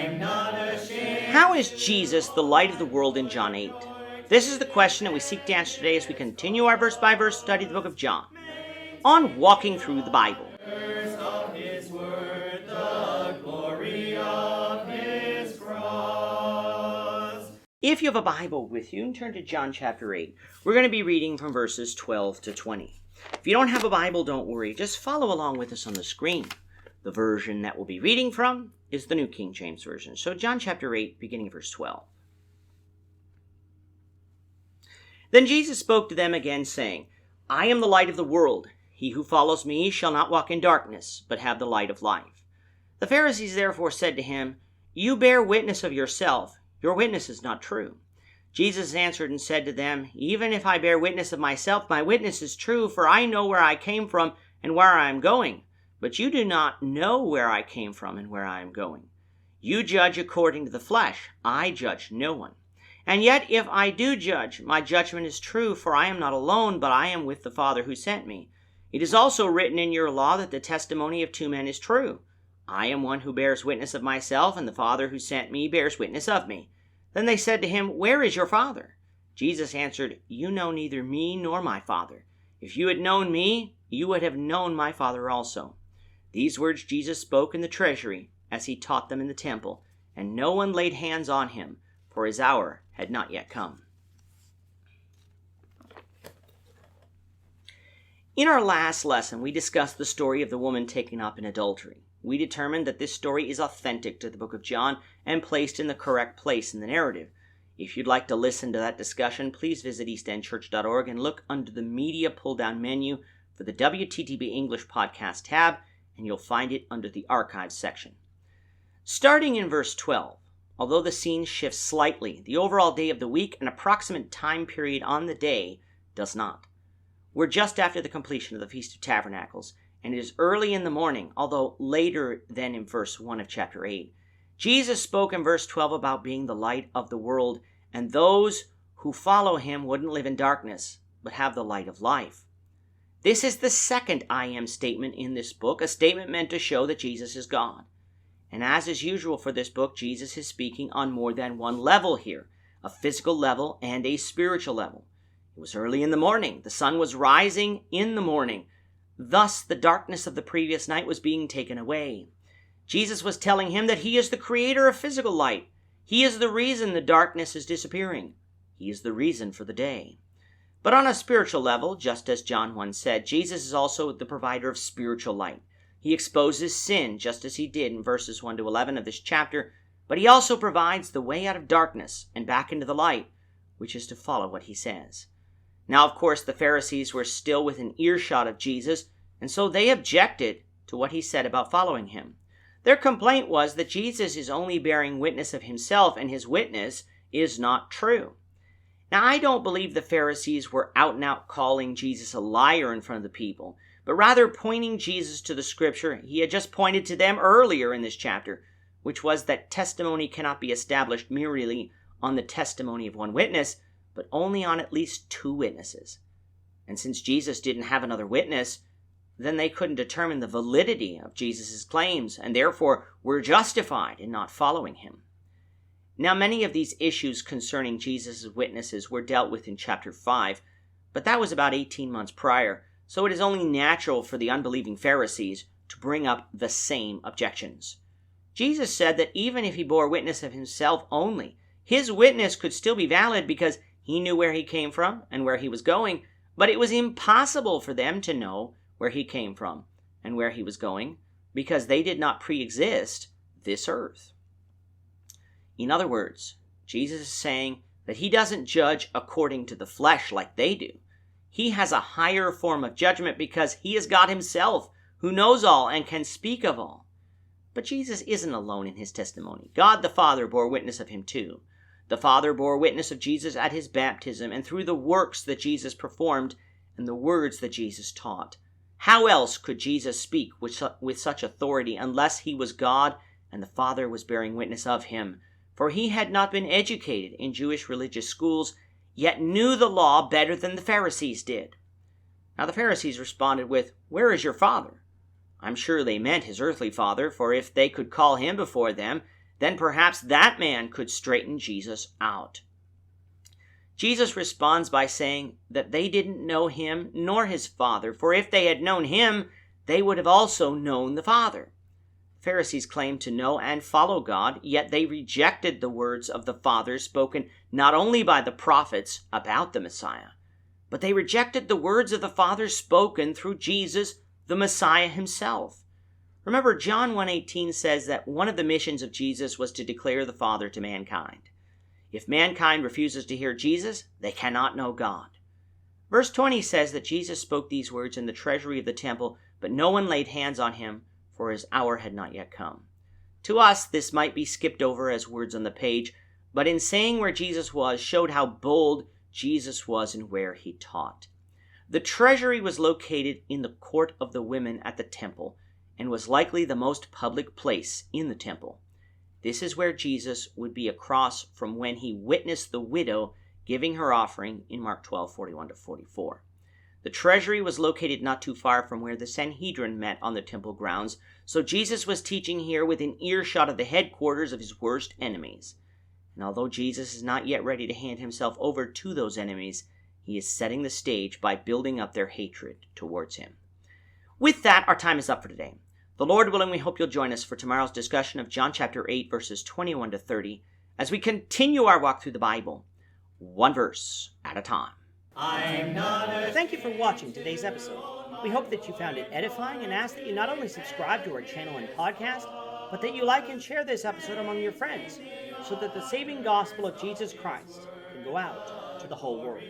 How is Jesus the light of the world in John 8? This is the question that we seek to answer today as we continue our verse-by-verse study of the book of John on Walking Through the Bible. If you have a Bible with you, turn to John chapter 8. We're going to be reading from verses 12 to 20. If you don't have a Bible, don't worry. Just follow along with us on the screen. The version that we'll be reading from is the New King James Version. So John chapter 8, beginning of verse 12. Then Jesus spoke to them again, saying, I am the light of the world. He who follows me shall not walk in darkness, but have the light of life. The Pharisees therefore said to him, You bear witness of yourself. Your witness is not true. Jesus answered and said to them, Even if I bear witness of myself, my witness is true, for I know where I came from and where I am going. But you do not know where I came from and where I am going. You judge according to the flesh. I judge no one. And yet if I do judge, my judgment is true, for I am not alone, but I am with the Father who sent me. It is also written in your law that the testimony of two men is true. I am one who bears witness of myself, and the Father who sent me bears witness of me. Then they said to him, Where is your Father? Jesus answered, You know neither me nor my Father. If you had known me, you would have known my Father also. These words Jesus spoke in the treasury, as he taught them in the temple, and no one laid hands on him, for his hour had not yet come. In our last lesson, we discussed the story of the woman taken up in adultery. We determined that this story is authentic to the book of John and placed in the correct place in the narrative. If you'd like to listen to that discussion, please visit eastendchurch.org and look under the media pull-down menu for the WTTB English podcast tab, and you'll find it under the archives section. Starting in verse 12, although the scene shifts slightly, the overall day of the week and approximate time period on the day does not. We're just after the completion of the Feast of Tabernacles, and it is early in the morning, although later than in verse 1 of chapter 8. Jesus spoke in verse 12 about being the light of the world, and those who follow him wouldn't live in darkness, but have the light of life. This is the second I am statement in this book, a statement meant to show that Jesus is God. And as is usual for this book, Jesus is speaking on more than one level here, a physical level and a spiritual level. It was early in the morning. The sun was rising in the morning. Thus, the darkness of the previous night was being taken away. Jesus was telling him that he is the creator of physical light. He is the reason the darkness is disappearing. He is the reason for the day. But on a spiritual level, just as John 1 said, Jesus is also the provider of spiritual light. He exposes sin, just as he did in verses 1 to 11 of this chapter, but he also provides the way out of darkness and back into the light, which is to follow what he says. Now, of course, the Pharisees were still within earshot of Jesus, and so they objected to what he said about following him. Their complaint was that Jesus is only bearing witness of himself, and his witness is not true. Now, I don't believe the Pharisees were out and out calling Jesus a liar in front of the people, but rather pointing Jesus to the scripture he had just pointed to them earlier in this chapter, which was that testimony cannot be established merely on the testimony of one witness, but only on at least two witnesses. And since Jesus didn't have another witness, then they couldn't determine the validity of Jesus' claims, and therefore were justified in not following him. Now, many of these issues concerning Jesus' witnesses were dealt with in chapter 5, but that was about 18 months prior, so it is only natural for the unbelieving Pharisees to bring up the same objections. Jesus said that even if he bore witness of himself only, his witness could still be valid because he knew where he came from and where he was going, but it was impossible for them to know where he came from and where he was going because they did not pre-exist this earth. In other words, Jesus is saying that he doesn't judge according to the flesh like they do. He has a higher form of judgment because he is God himself, who knows all and can speak of all. But Jesus isn't alone in his testimony. God the Father bore witness of him too. The Father bore witness of Jesus at his baptism and through the works that Jesus performed and the words that Jesus taught. How else could Jesus speak with such authority unless he was God and the Father was bearing witness of him? For he had not been educated in Jewish religious schools, yet knew the law better than the Pharisees did. Now the Pharisees responded with, "Where is your father?" I'm sure they meant his earthly father, for if they could call him before them, Then perhaps that man could straighten Jesus out. Jesus responds by saying that they didn't know him nor his Father, for if they had known him, they would have also known the Father. Pharisees claimed to know and follow God, yet they rejected the words of the Father spoken not only by the prophets about the Messiah, but they rejected the words of the Father spoken through Jesus, the Messiah himself. Remember, John 1:18 says that one of the missions of Jesus was to declare the Father to mankind. If mankind refuses to hear Jesus, they cannot know God. Verse 20 says that Jesus spoke these words in the treasury of the temple, but no one laid hands on him, for his hour had not yet come. To us, this might be skipped over as words on the page, but in saying where Jesus was, showed how bold Jesus was in where he taught. The treasury was located in the court of the women at the temple, and was likely the most public place in the temple. This is where Jesus would be across from when he witnessed the widow giving her offering in Mark 12:41-44. The treasury was located not too far from where the Sanhedrin met on the temple grounds, so Jesus was teaching here within earshot of the headquarters of his worst enemies. And although Jesus is not yet ready to hand himself over to those enemies, he is setting the stage by building up their hatred towards him. With that, our time is up for today. The Lord willing, we hope you'll join us for tomorrow's discussion of John chapter 8, verses 21-30, as we continue our walk through the Bible, one verse at a time. Thank you for watching today's episode. We hope that you found it edifying and ask that you not only subscribe to our channel and podcast, but that you like and share this episode among your friends, so that the saving gospel of Jesus Christ can go out to the whole world.